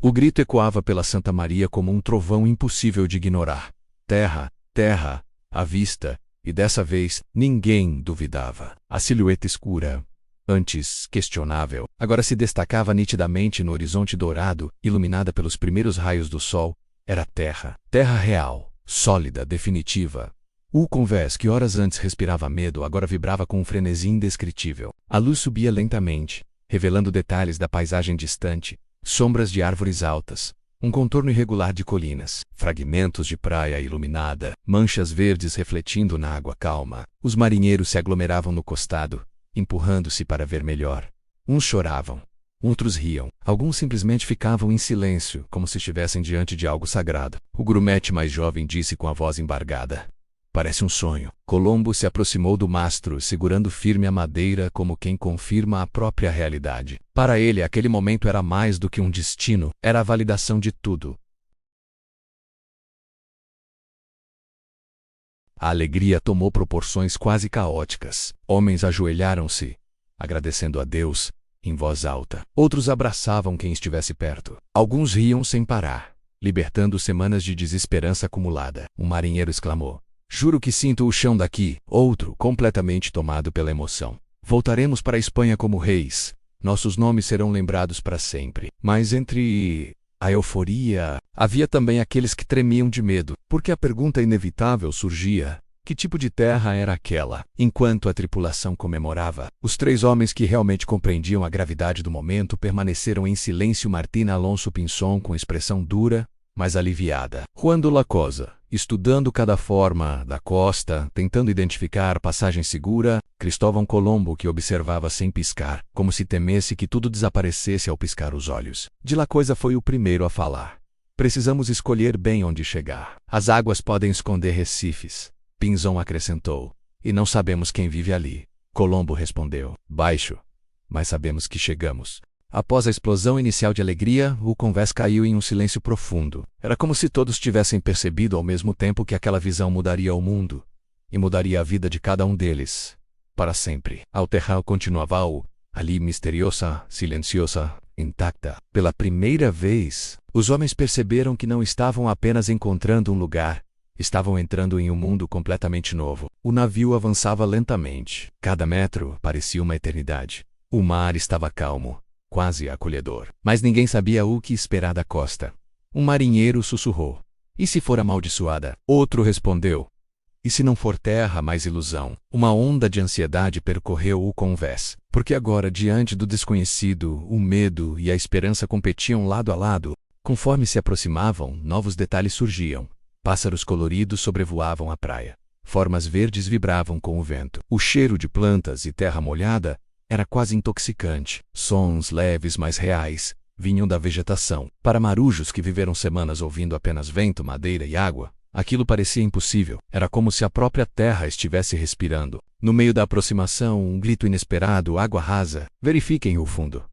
O grito ecoava pela Santa Maria como um trovão impossível de ignorar. Terra, terra, à vista, e dessa vez ninguém duvidava. A silhueta escura, antes questionável, agora se destacava nitidamente no horizonte dourado, iluminada pelos primeiros raios do sol. Era terra. Terra real, sólida, definitiva. O convés, que horas antes respirava medo, agora vibrava com um frenesi indescritível. A luz subia lentamente, revelando detalhes da paisagem distante, sombras de árvores altas, um contorno irregular de colinas, fragmentos de praia iluminada, manchas verdes refletindo na água calma. Os marinheiros se aglomeravam no costado, empurrando-se para ver melhor. Uns choravam, outros riam, alguns simplesmente ficavam em silêncio, como se estivessem diante de algo sagrado. O grumete mais jovem disse com a voz embargada: "Parece um sonho." Colombo se aproximou do mastro, segurando firme a madeira como quem confirma a própria realidade. Para ele, aquele momento era mais do que um destino, era a validação de tudo. A alegria tomou proporções quase caóticas. Homens ajoelharam-se, agradecendo a Deus, em voz alta. Outros abraçavam quem estivesse perto. Alguns riam sem parar, libertando semanas de desesperança acumulada. Um marinheiro exclamou: "Juro que sinto o chão daqui." Outro, completamente tomado pela emoção: "Voltaremos para a Espanha como reis. Nossos nomes serão lembrados para sempre." Mas entre a euforia, havia também aqueles que tremiam de medo, porque a pergunta inevitável surgia: que tipo de terra era aquela? Enquanto a tripulação comemorava, os 3 homens que realmente compreendiam a gravidade do momento permaneceram em silêncio. Martina Alonso Pinson, com expressão dura, mas aliviada. Juan de la Cosa, estudando cada forma da costa, tentando identificar passagem segura. Cristóvão Colombo, que observava sem piscar, como se temesse que tudo desaparecesse ao piscar os olhos. De la Cosa foi o primeiro a falar: "Precisamos escolher bem onde chegar. As águas podem esconder recifes." Pinzon acrescentou: "E não sabemos quem vive ali." Colombo respondeu: "Baixo, mas sabemos que chegamos." Após a explosão inicial de alegria, o convés caiu em um silêncio profundo. Era como se todos tivessem percebido ao mesmo tempo que aquela visão mudaria o mundo, e mudaria a vida de cada um deles, para sempre. A terra continuava ali, misteriosa, silenciosa, intacta. Pela primeira vez, os homens perceberam que não estavam apenas encontrando um lugar, estavam entrando em um mundo completamente novo. O navio avançava lentamente. Cada metro parecia uma eternidade. O mar estava calmo, quase acolhedor. Mas ninguém sabia o que esperar da costa. Um marinheiro sussurrou: "E se for amaldiçoada?" Outro respondeu: "E se não for terra, mais ilusão?" Uma onda de ansiedade percorreu o convés, porque agora, diante do desconhecido, o medo e a esperança competiam lado a lado. Conforme se aproximavam, novos detalhes surgiam. Pássaros coloridos sobrevoavam a praia. Formas verdes vibravam com o vento. O cheiro de plantas e terra molhada era quase intoxicante. Sons leves, mas reais, vinham da vegetação. Para marujos que viveram semanas ouvindo apenas vento, madeira e água, aquilo parecia impossível. Era como se a própria terra estivesse respirando. No meio da aproximação, um grito inesperado: "Água rasa! Verifiquem o fundo!"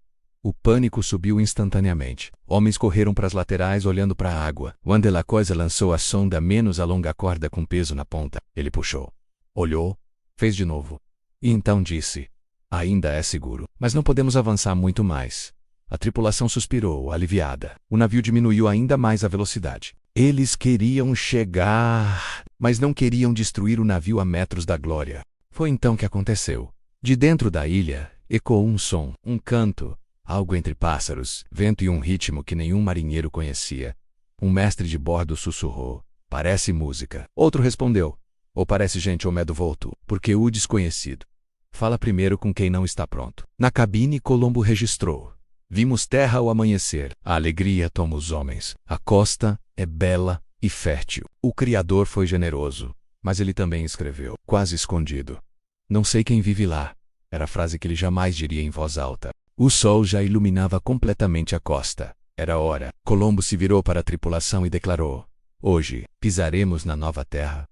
O pânico subiu instantaneamente. Homens correram para as laterais olhando para a água. Juan de la Cosa lançou a sonda menos a longa corda com peso na ponta. Ele puxou. Olhou. Fez de novo. E então disse: "Ainda é seguro. Mas não podemos avançar muito mais." A tripulação suspirou, aliviada. O navio diminuiu ainda mais a velocidade. Eles queriam chegar, mas não queriam destruir o navio a metros da glória. Foi então que aconteceu. De dentro da ilha, ecoou um som, um canto, algo entre pássaros, vento e um ritmo que nenhum marinheiro conhecia. Um mestre de bordo sussurrou: "Parece música." Outro respondeu: "Ou parece gente ou medo volto, porque o desconhecido fala primeiro com quem não está pronto." Na cabine, Colombo registrou: "Vimos terra ao amanhecer. A alegria toma os homens. A costa é bela e fértil." O Criador foi generoso, mas ele também escreveu, quase escondido: "Não sei quem vive lá." Era a frase que ele jamais diria em voz alta. O sol já iluminava completamente a costa. Era hora. Colombo se virou para a tripulação e declarou: "Hoje, pisaremos na nova terra."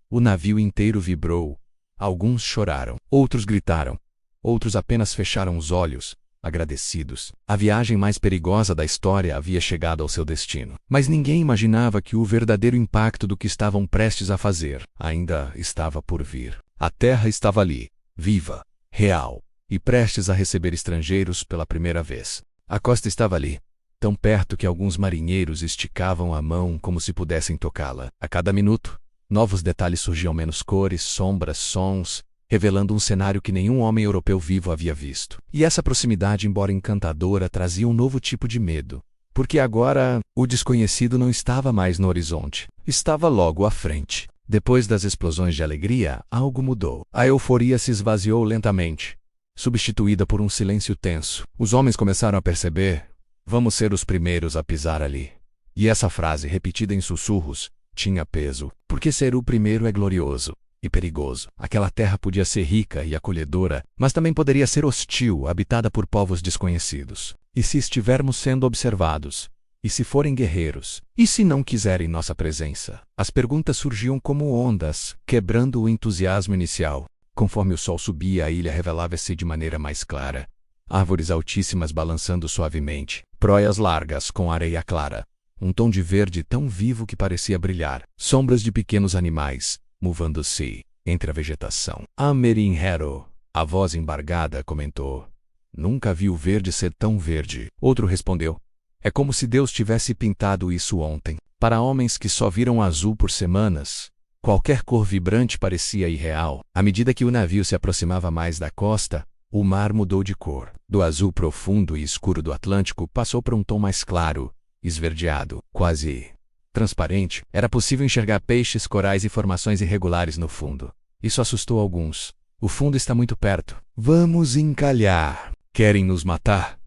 O navio inteiro vibrou. Alguns choraram, outros gritaram, outros apenas fecharam os olhos, agradecidos. A viagem mais perigosa da história havia chegado ao seu destino. Mas ninguém imaginava que o verdadeiro impacto do que estavam prestes a fazer ainda estava por vir. A terra estava ali, viva, real, e prestes a receber estrangeiros pela primeira vez. A costa estava ali, tão perto que alguns marinheiros esticavam a mão como se pudessem tocá-la. A cada minuto, novos detalhes surgiam, menos cores, sombras, sons, revelando um cenário que nenhum homem europeu vivo havia visto. E essa proximidade, embora encantadora, trazia um novo tipo de medo, porque agora o desconhecido não estava mais no horizonte, estava logo à frente. Depois das explosões de alegria, algo mudou. A euforia se esvaziou lentamente, substituída por um silêncio tenso. Os homens começaram a perceber: vamos ser os primeiros a pisar ali. E essa frase, repetida em sussurros, tinha peso, porque ser o primeiro é glorioso e perigoso. Aquela terra podia ser rica e acolhedora, mas também poderia ser hostil, habitada por povos desconhecidos. E se estivermos sendo observados? E se forem guerreiros? E se não quiserem nossa presença? As perguntas surgiam como ondas, quebrando o entusiasmo inicial. Conforme o sol subia, a ilha revelava-se de maneira mais clara. Árvores altíssimas balançando suavemente, proias largas com areia clara, um tom de verde tão vivo que parecia brilhar, sombras de pequenos animais, movendo-se entre a vegetação. Amerinhero, a voz embargada, comentou: nunca vi o verde ser tão verde. Outro respondeu: é como se Deus tivesse pintado isso ontem. Para homens que só viram azul por semanas, qualquer cor vibrante parecia irreal. À medida que o navio se aproximava mais da costa, o mar mudou de cor. Do azul profundo e escuro do Atlântico passou para um tom mais claro, esverdeado, quase transparente. Era possível enxergar peixes, corais e formações irregulares no fundo. Isso assustou alguns. O fundo está muito perto. Vamos encalhar. Querem nos matar?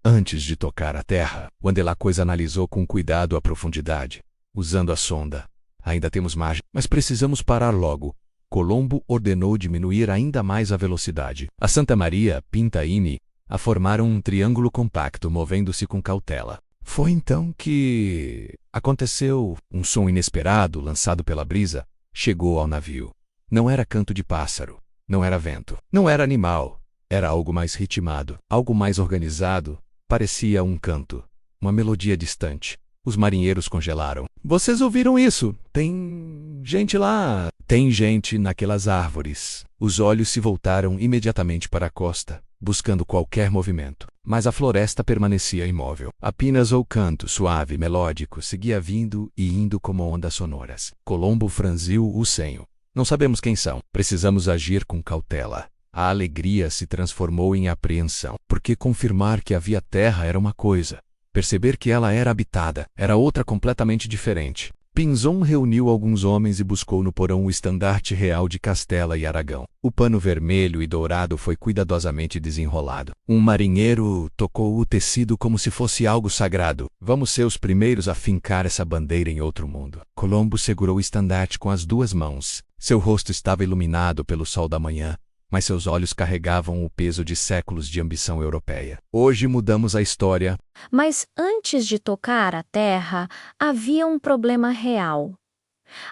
Antes de tocar a terra, Wandelacos analisou com cuidado a profundidade. Usando a sonda. Ainda temos margem, mas precisamos parar logo. Colombo ordenou diminuir ainda mais a velocidade. A Santa Maria, Pinta e Ine a formaram um triângulo compacto, movendo-se com cautela. Foi então que aconteceu. Um som inesperado, lançado pela brisa, chegou ao navio. Não era canto de pássaro, não era vento, não era animal. Era algo mais ritmado, algo mais organizado. Parecia um canto, uma melodia distante. Os marinheiros congelaram. Vocês ouviram isso? Tem gente lá. Tem gente naquelas árvores. Os olhos se voltaram imediatamente para a costa, buscando qualquer movimento. Mas a floresta permanecia imóvel. Apenas o canto suave, melódico, seguia vindo e indo como ondas sonoras. Colombo franziu o senho. Não sabemos quem são. Precisamos agir com cautela. A alegria se transformou em apreensão, porque confirmar que havia terra era uma coisa. Perceber que ela era habitada era outra completamente diferente. Pinzon reuniu alguns homens e buscou no porão o estandarte real de Castela e Aragão. O pano vermelho e dourado foi cuidadosamente desenrolado. Um marinheiro tocou o tecido como se fosse algo sagrado. Vamos ser os primeiros a fincar essa bandeira em outro mundo. Colombo segurou o estandarte com as duas mãos. Seu rosto estava iluminado pelo sol da manhã, mas seus olhos carregavam o peso de séculos de ambição europeia. Hoje mudamos a história. Mas antes de tocar a terra, havia um problema real.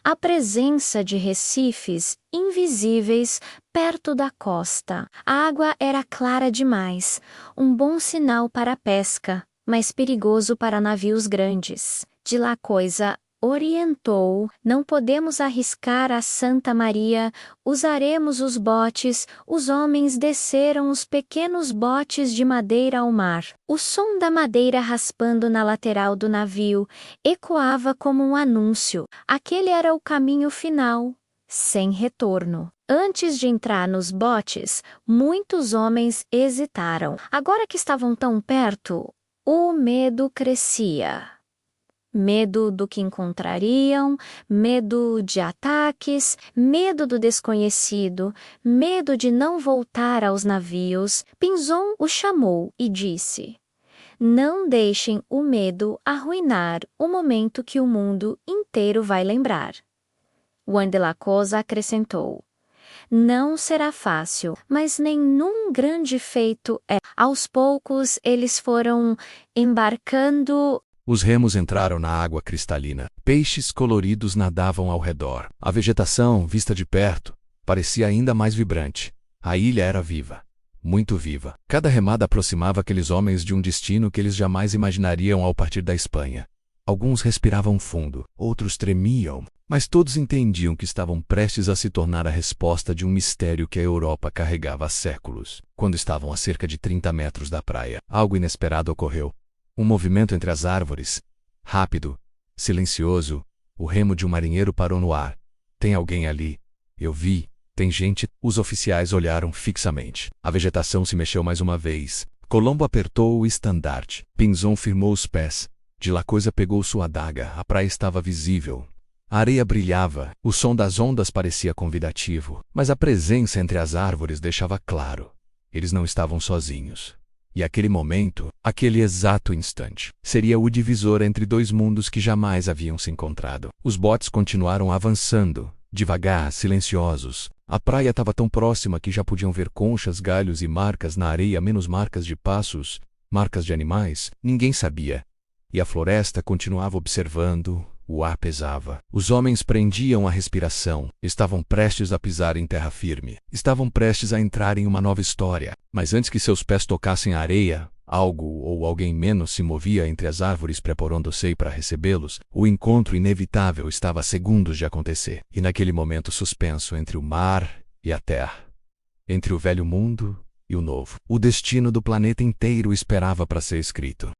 A presença de recifes invisíveis perto da costa. A água era clara demais, um bom sinal para a pesca, mas perigoso para navios grandes. De lá coisa orientou: não podemos arriscar a Santa Maria, usaremos os botes. Os homens desceram os pequenos botes de madeira ao mar. O som da madeira raspando na lateral do navio ecoava como um anúncio. Aquele era o caminho final, sem retorno. Antes de entrar nos botes, muitos homens hesitaram. Agora que estavam tão perto, o medo crescia. Medo do que encontrariam, medo de ataques, medo do desconhecido, medo de não voltar aos navios. Pinzon o chamou e disse: não deixem o medo arruinar o momento que o mundo inteiro vai lembrar. Wandelacos acrescentou: não será fácil, mas nenhum grande feito é. Aos poucos eles foram embarcando. Os remos entraram na água cristalina. Peixes coloridos nadavam ao redor. A vegetação, vista de perto, parecia ainda mais vibrante. A ilha era viva, muito viva. Cada remada aproximava aqueles homens de um destino que eles jamais imaginariam ao partir da Espanha. Alguns respiravam fundo, outros tremiam, mas todos entendiam que estavam prestes a se tornar a resposta de um mistério que a Europa carregava há séculos. Quando estavam a cerca de 30 metros da praia, algo inesperado ocorreu. Um movimento entre as árvores. Rápido, silencioso, o remo de um marinheiro parou no ar. Tem alguém ali. Eu vi. Tem gente. Os oficiais olharam fixamente. A vegetação se mexeu mais uma vez. Colombo apertou o estandarte. Pinzon firmou os pés. De La Coisa pegou sua adaga. A praia estava visível. A areia brilhava. O som das ondas parecia convidativo. Mas a presença entre as árvores deixava claro. Eles não estavam sozinhos. E aquele momento, aquele exato instante, seria o divisor entre dois mundos que jamais haviam se encontrado. Os botes continuaram avançando, devagar, silenciosos. A praia estava tão próxima que já podiam ver conchas, galhos e marcas na areia, menos marcas de passos, marcas de animais. Ninguém sabia. E a floresta continuava observando. O ar pesava. Os homens prendiam a respiração. Estavam prestes a pisar em terra firme. Estavam prestes a entrar em uma nova história. Mas antes que seus pés tocassem a areia, algo ou alguém menos se movia entre as árvores preparando-se para recebê-los. O encontro inevitável estava a segundos de acontecer. E naquele momento suspenso entre o mar e a terra, entre o velho mundo e o novo, o destino do planeta inteiro esperava para ser escrito.